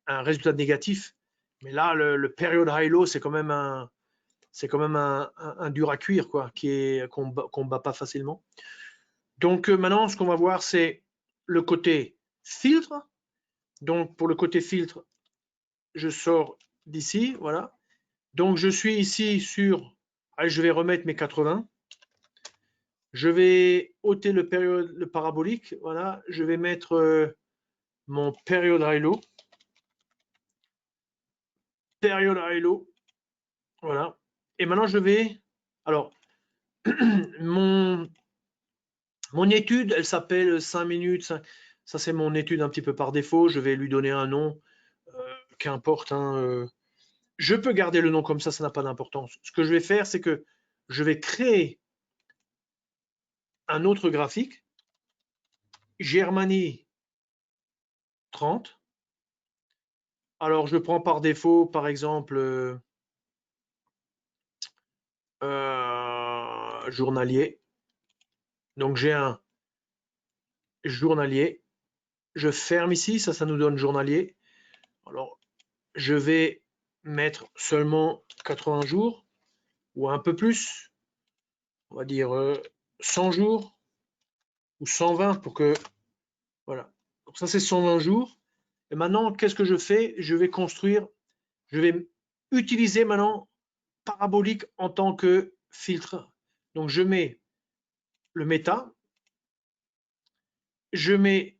un résultat négatif. Mais là, le period high-low, c'est quand même un dur à cuire, quoi, qu'on bat pas facilement. Donc maintenant, ce qu'on va voir, c'est le côté filtre. Donc pour le côté filtre, je sors d'ici, voilà. Donc je suis ici sur, allez, je vais remettre mes 80. Je vais ôter le parabolique, voilà. Je vais mettre mon period high-low. Period high-low, voilà. Et maintenant je vais, alors, mon étude, elle s'appelle 5 minutes. Ça, c'est mon étude un petit peu par défaut. Je vais lui donner un nom, qu'importe. Hein, je peux garder le nom comme ça n'a pas d'importance. Ce que je vais faire, c'est que je vais créer un autre graphique, Germanie 30. Alors, je prends par défaut, par exemple, journalier. Donc, j'ai un journalier. Je ferme ici, ça nous donne journalier. Alors, je vais mettre seulement 80 jours ou un peu plus. On va dire 100 jours ou 120 pour que... Voilà. Donc, ça, c'est 120 jours. Et maintenant, qu'est-ce que je fais? Je vais construire, je vais utiliser maintenant parabolique en tant que filtre. Donc, je mets le méta, je mets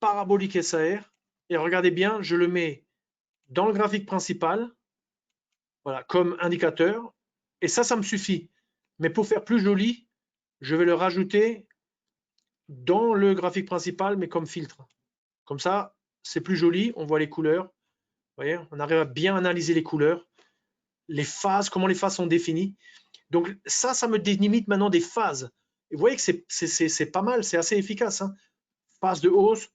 parabolique SAR, et regardez bien, je le mets dans le graphique principal, voilà, comme indicateur, et ça me suffit. Mais pour faire plus joli, je vais le rajouter dans le graphique principal, mais comme filtre. Comme ça, c'est plus joli, on voit les couleurs. Vous voyez, on arrive à bien analyser les couleurs, les phases, comment les phases sont définies. Donc ça me délimite maintenant des phases. Et vous voyez que c'est pas mal, c'est assez efficace. Hein. Phase de hausse,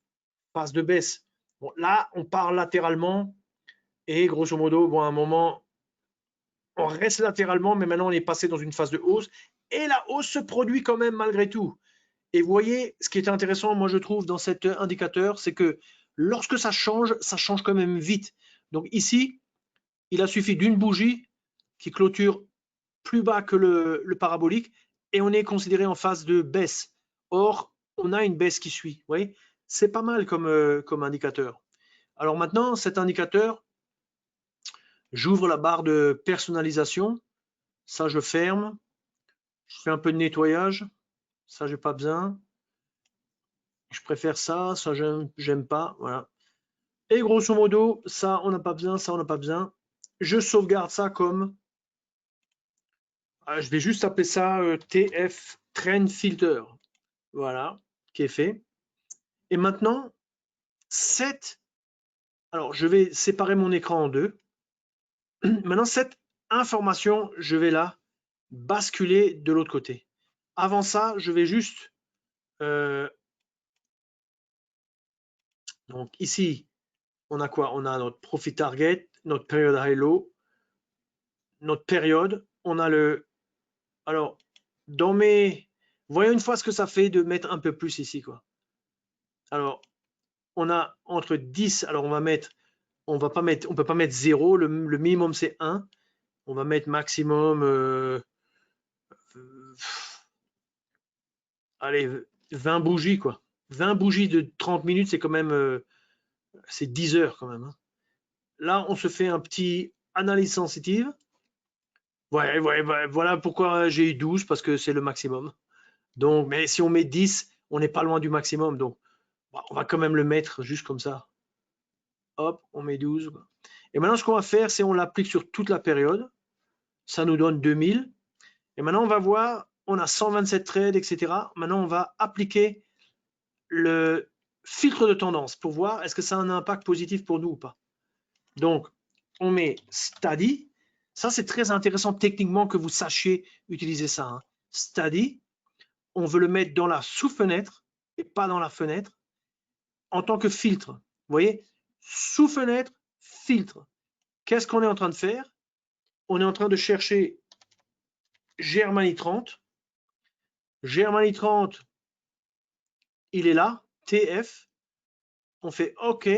phase de baisse. Bon, là, on part latéralement et grosso modo, bon, à un moment, on reste latéralement, mais maintenant on est passé dans une phase de hausse et la hausse se produit quand même malgré tout. Et vous voyez, ce qui est intéressant, moi je trouve, dans cet indicateur, c'est que lorsque ça change quand même vite. Donc ici, il a suffi d'une bougie qui clôture plus bas que le parabolique et on est considéré en phase de baisse. Or, on a une baisse qui suit. Vous voyez, c'est pas mal comme indicateur. Alors maintenant, cet indicateur, j'ouvre la barre de personnalisation. Ça, je ferme. Je fais un peu de nettoyage. Ça, j'ai pas besoin. Je préfère ça. Ça, j'aime pas. Voilà. Et grosso modo, ça, on n'a pas besoin. Ça, on n'a pas besoin. Je sauvegarde ça comme... je vais juste appeler ça TF Trend Filter. Voilà, qui est fait. Et maintenant, alors je vais séparer mon écran en deux. Maintenant, cette information, je vais la basculer de l'autre côté. Avant ça, je vais juste... donc ici, on a quoi? On a notre profit target, notre période high-low, notre période. On a le... Alors, dans mes... Voyons une fois ce que ça fait de mettre un peu plus ici, quoi. Alors, on a entre 10, alors on va mettre... On peut pas mettre 0, le minimum c'est 1. On va mettre maximum... allez, 20 bougies, quoi. 20 bougies de 30 minutes, c'est quand même... c'est 10 heures quand même. Hein. Là, on se fait un petit analyse sensitive. Ouais, voilà pourquoi j'ai eu 12, parce que c'est le maximum. Donc, mais si on met 10, on n'est pas loin du maximum. Donc, on va quand même le mettre juste comme ça. Hop, on met 12. Et maintenant, ce qu'on va faire, c'est on l'applique sur toute la période. Ça nous donne 2000. Et maintenant, on va voir, on a 127 trades, etc. Maintenant, on va appliquer le filtre de tendance pour voir est-ce que ça a un impact positif pour nous ou pas. Donc, on met Steady. Ça, c'est très intéressant techniquement que vous sachiez utiliser ça. Hein. Steady, on veut le mettre dans la sous-fenêtre et pas dans la fenêtre en tant que filtre. Vous voyez, sous-fenêtre, filtre. Qu'est-ce qu'on est en train de faire? On est en train de chercher Germanie 30. Germanie 30, il est là, TF. On fait OK.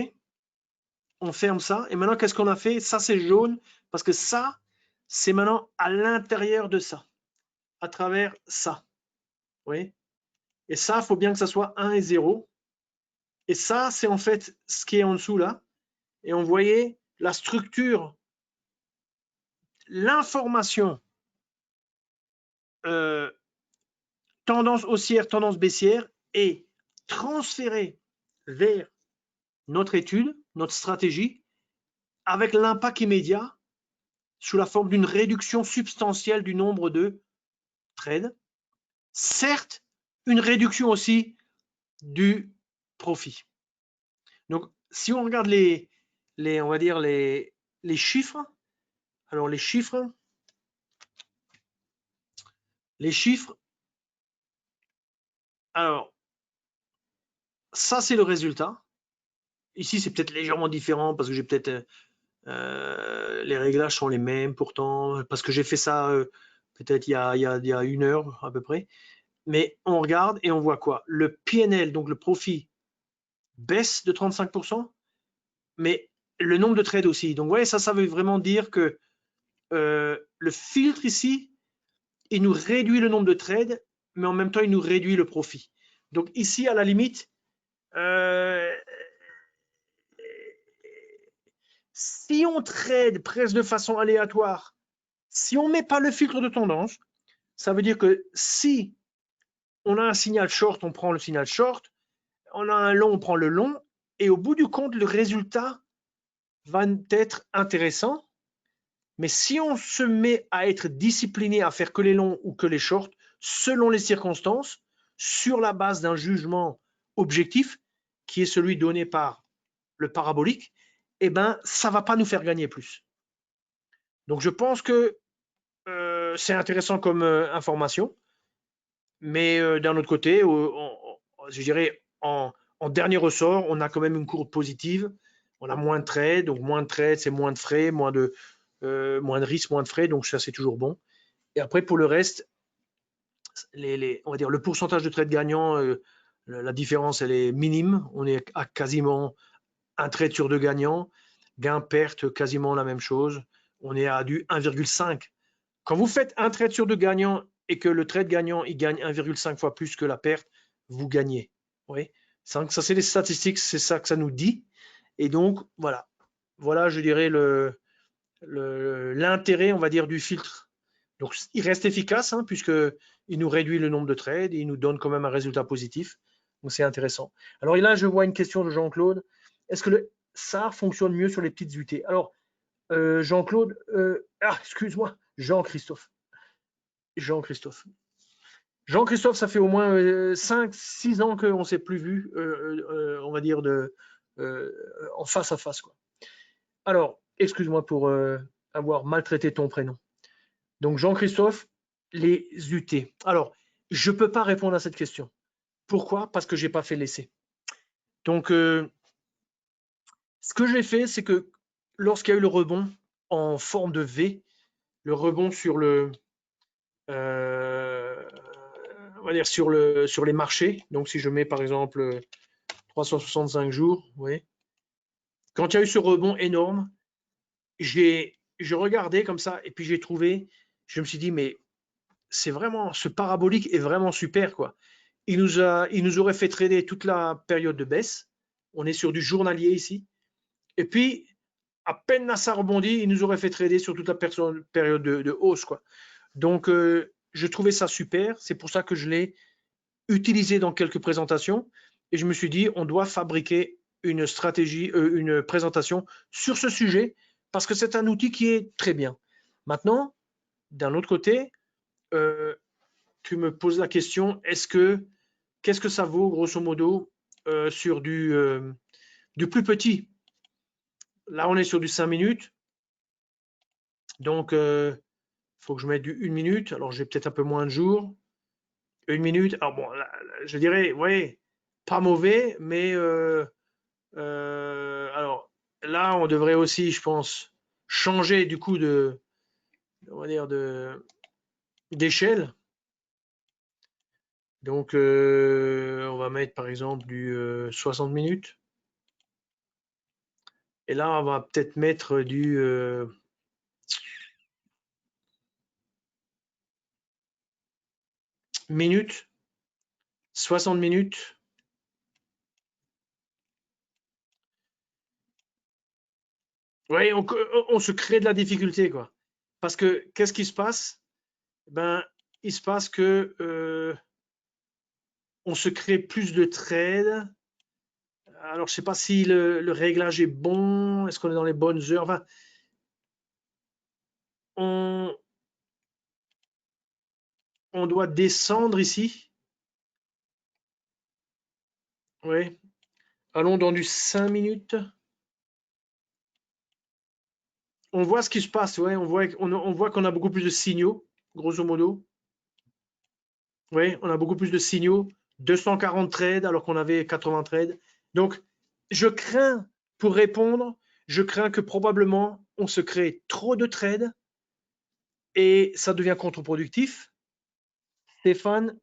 On ferme ça. Et maintenant, qu'est-ce qu'on a fait? Ça, c'est jaune parce que ça, c'est maintenant à l'intérieur de ça, à travers ça. Vous voyez? Et ça, il faut bien que ça soit 1 et 0. Et ça, c'est en fait ce qui est en dessous là. Et on voyait la structure, l'information tendance haussière, tendance baissière est transférée vers notre étude, notre stratégie, avec l'impact immédiat sous la forme d'une réduction substantielle du nombre de trades. Certes, une réduction aussi du profit. Donc, si on regarde on va dire les chiffres, alors les chiffres, alors ça c'est le résultat. Ici c'est peut-être légèrement différent parce que j'ai peut-être les réglages sont les mêmes pourtant parce que j'ai fait ça peut-être il y a 1 heure à peu près. Mais on regarde et on voit quoi? Le PNL, donc le profit, baisse de 35%, mais le nombre de trades aussi. Donc, vous voyez, ça veut vraiment dire que le filtre ici, il nous réduit le nombre de trades, mais en même temps, il nous réduit le profit. Donc, ici, à la limite, si on trade presque de façon aléatoire, si on ne met pas le filtre de tendance, ça veut dire que si on a un signal short, on prend le signal short, on a un long, on prend le long, et au bout du compte, le résultat va être intéressant. Mais si on se met à être discipliné à faire que les longs ou que les shorts, selon les circonstances, sur la base d'un jugement objectif, qui est celui donné par le parabolique, eh ben, ça ne va pas nous faire gagner plus. Donc je pense que c'est intéressant comme information, mais d'un autre côté, je dirais en dernier ressort, on a quand même une courbe positive. On a moins de trades, donc moins de trades, c'est moins de frais, moins de risques, moins de frais, donc ça c'est toujours bon. Et après pour le reste, on va dire le pourcentage de trades gagnants, la différence elle est minime. On est à quasiment un trade sur 2 gagnants, gain-perte quasiment la même chose. On est à du 1,5. Quand vous faites un trade sur 2 gagnants et que le trade gagnant il gagne 1,5 fois plus que la perte, vous gagnez. Oui. Ça c'est les statistiques, c'est ça que ça nous dit. Et donc voilà, je dirais l'intérêt, on va dire, du filtre. Donc il reste efficace puisqu'il nous réduit le nombre de trades et il nous donne quand même un résultat positif. Donc c'est intéressant. Alors là, je vois une question de Jean-Claude. Est-ce que le SAR fonctionne mieux sur les petites UT? Alors, Jean-Claude, excuse-moi, Jean-Christophe. Jean-Christophe, ça fait au moins 5-6 ans qu'on ne s'est plus vu, on va dire, en face à face, quoi. Alors, excuse-moi pour avoir maltraité ton prénom. Donc, Jean-Christophe, les UT. Alors, je ne peux pas répondre à cette question. Pourquoi? Parce que je n'ai pas fait l'essai. Donc, ce que j'ai fait, c'est que lorsqu'il y a eu le rebond en forme de V, le rebond sur le, on va dire sur les marchés. Donc, si je mets par exemple 365 jours, vous voyez, quand il y a eu ce rebond énorme, je regardais comme ça et puis j'ai trouvé, je me suis dit, mais c'est vraiment, ce parabolique est vraiment super, quoi. Il nous aurait fait trader toute la période de baisse. On est sur du journalier ici. Et puis, à peine ça rebondit, il nous aurait fait trader sur toute la période de hausse, quoi. Donc, je trouvais ça super. C'est pour ça que je l'ai utilisé dans quelques présentations. Et je me suis dit, on doit fabriquer une stratégie, une présentation sur ce sujet parce que c'est un outil qui est très bien. Maintenant, d'un autre côté, tu me poses la question, qu'est-ce que ça vaut grosso modo sur du plus petit? Là, on est sur du 5 minutes. Donc, il faut que je mette du 1 minute. Alors, j'ai peut-être un peu moins de jours. 1 minute. Alors, bon, là, je dirais, ouais, pas mauvais, mais alors là, on devrait aussi, je pense, changer du coup on va dire d'échelle. Donc, on va mettre par exemple du 60 minutes. Et là, on va peut-être mettre du minutes, 60 minutes. Oui, on se crée de la difficulté, quoi. Parce que qu'est-ce qui se passe? Ben, il se passe que on se crée plus de trades. Alors, je sais pas si le réglage est bon, est-ce qu'on est dans les bonnes heures. Enfin, on doit descendre ici. Oui. Allons dans du 5 minutes. On voit ce qui se passe, ouais. On voit qu'on a beaucoup plus de signaux, grosso modo. Oui, on a beaucoup plus de signaux. 240 trades alors qu'on avait 80 trades. Donc, je crains, pour répondre, je crains que probablement on se crée trop de trades et ça devient contre-productif. Stéphane,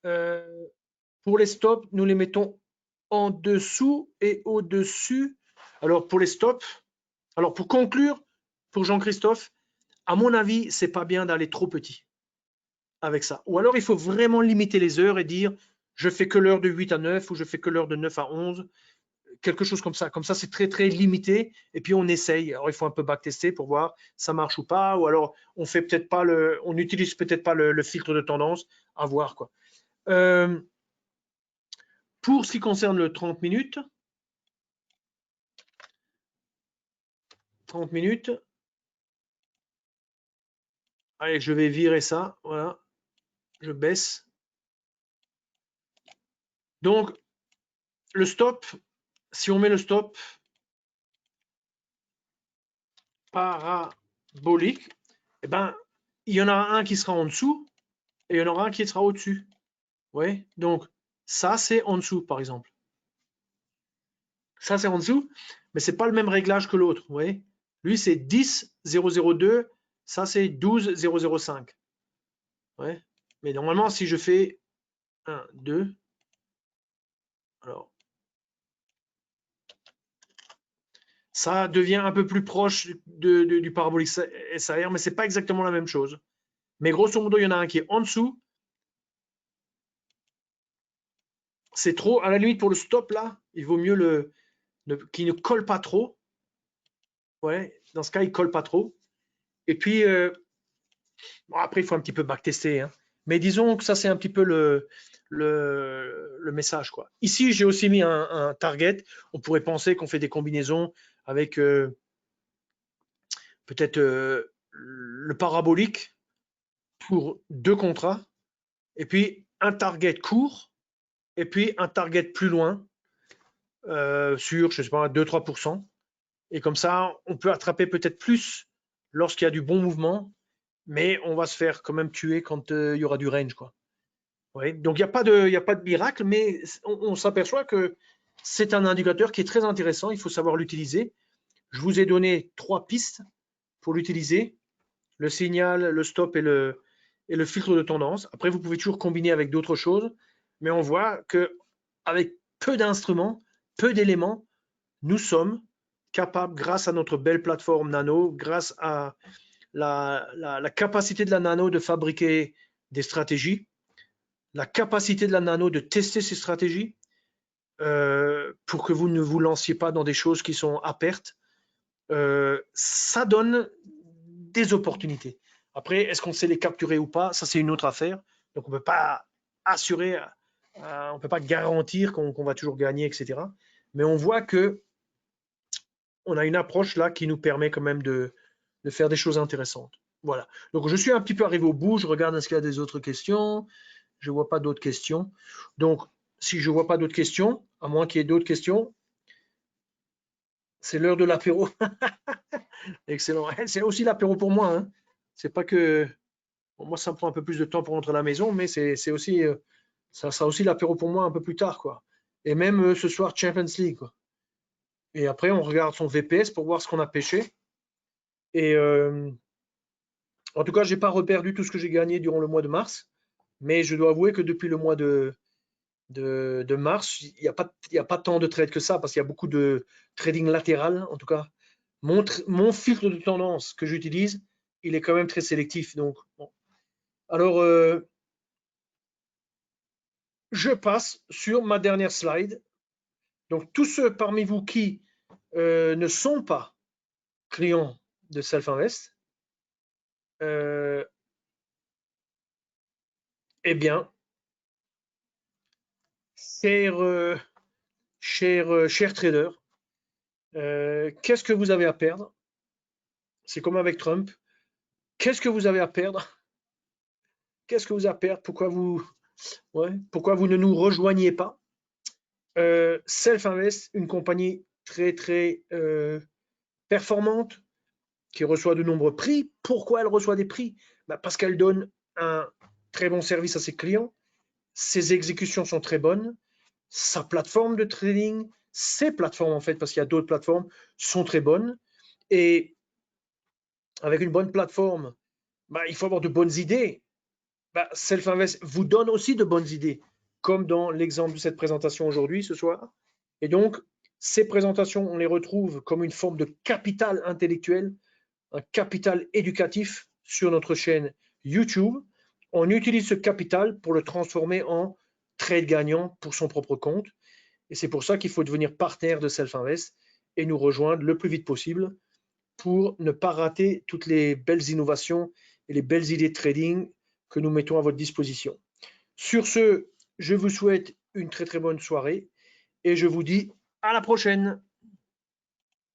pour les stops, nous les mettons en dessous et au-dessus. Alors, pour les stops, alors pour conclure, pour Jean-Christophe, à mon avis, c'est pas bien d'aller trop petit avec ça. Ou alors, il faut vraiment limiter les heures et dire, je fais que l'heure de 8 à 9 ou je fais que l'heure de 9 à 11, quelque chose comme ça. Comme ça, c'est très, très limité. Et puis, on essaye. Alors, il faut un peu backtester pour voir ça marche ou pas. Ou alors, on fait peut-être pas on n'utilise peut-être pas le filtre de tendance. À voir, quoi. Pour ce qui concerne le 30 minutes, 30 minutes, allez, je vais virer ça. Voilà. Je baisse. Donc, le stop, si on met le stop parabolique, eh ben, il y en a un qui sera en dessous et il y en aura un qui sera au-dessus. Ouais. Donc, ça, c'est en dessous, par exemple. Ça, c'est en dessous, mais c'est pas le même réglage que l'autre. Vous voyez, lui, c'est 10,002. Ça, c'est 12,005. Ouais. Mais normalement, si je fais 1, 2, alors, ça devient un peu plus proche du parabolique SAR, mais c'est pas exactement la même chose. Mais grosso modo, il y en a un qui est en dessous. C'est trop, à la limite, pour le stop, là, il vaut mieux qu'il ne colle pas trop. Ouais, dans ce cas, il colle pas trop. Et puis, bon, après, il faut un petit peu backtester, hein. Mais disons que ça, c'est un petit peu le message, quoi. Ici, j'ai aussi mis un target. On pourrait penser qu'on fait des combinaisons avec peut-être le parabolique pour 2 contrats, et puis un target court, et puis un target plus loin sur, je sais pas, 2-3%. Et comme ça, on peut attraper peut-être plus lorsqu'il y a du bon mouvement, mais on va se faire quand même tuer quand il y aura du range, quoi. Ouais. Donc il n'y a pas de miracle, mais on s'aperçoit que c'est un indicateur qui est très intéressant. Il faut savoir l'utiliser. Je vous ai donné 3 pistes pour l'utiliser, le signal, le stop et le filtre de tendance. Après, vous pouvez toujours combiner avec d'autres choses, mais on voit que avec peu d'instruments, peu d'éléments, nous sommes capables, grâce à notre belle plateforme Nano, grâce à la capacité de la Nano de fabriquer des stratégies, la capacité de la Nano de tester ces stratégies pour que vous ne vous lanciez pas dans des choses qui sont à perte. Ça donne des opportunités. Après, est-ce qu'on sait les capturer ou pas? Ça, c'est une autre affaire. Donc, on ne peut pas assurer, on ne peut pas garantir qu'on va toujours gagner, etc. Mais on voit que on a une approche là qui nous permet quand même de faire des choses intéressantes. Voilà. Donc, je suis un petit peu arrivé au bout. Je regarde est-ce qu'il y a des autres questions. Je ne vois pas d'autres questions. Donc, si je ne vois pas d'autres questions, à moins qu'il y ait d'autres questions, c'est l'heure de l'apéro. Excellent. C'est aussi l'apéro pour moi, hein. C'est pas que bon, moi, ça me prend un peu plus de temps pour rentrer à la maison, mais c'est aussi ça sera aussi l'apéro pour moi un peu plus tard, quoi. Et même ce soir Champions League, quoi. Et après, on regarde son VPS pour voir ce qu'on a pêché. Et en tout cas, j'ai pas reperdu tout ce que j'ai gagné durant le mois de mars, mais je dois avouer que depuis le mois de mars, il y a pas tant de trades que ça parce qu'il y a beaucoup de trading latéral. En tout cas, mon filtre de tendance que j'utilise, il est quand même très sélectif. Donc, bon. Alors, je passe sur ma dernière slide. Donc, tous ceux parmi vous qui ne sont pas clients de Self-Invest, eh bien, cher trader, qu'est-ce que vous avez à perdre? C'est comme avec Trump. Qu'est-ce que vous avez à perdre? Qu'est-ce que vous avez à perdre? Pourquoi vous ne nous rejoignez pas? Self-Invest, une compagnie très très performante qui reçoit de nombreux prix. Pourquoi elle reçoit des prix? Parce qu'elle donne un très bon service à ses clients, ses exécutions sont très bonnes, sa plateforme de trading, ses plateformes en fait, parce qu'il y a d'autres plateformes, sont très bonnes. Et avec une bonne plateforme, il faut avoir de bonnes idées. Self-Invest vous donne aussi de bonnes idées, comme dans l'exemple de cette présentation aujourd'hui, ce soir. Et donc, ces présentations, on les retrouve comme une forme de capital intellectuel, un capital éducatif sur notre chaîne YouTube. On utilise ce capital pour le transformer en trade gagnant pour son propre compte. Et c'est pour ça qu'il faut devenir partenaire de Self-Invest et nous rejoindre le plus vite possible pour ne pas rater toutes les belles innovations et les belles idées de trading que nous mettons à votre disposition. Sur ce, je vous souhaite une très très bonne soirée et je vous dis à la prochaine.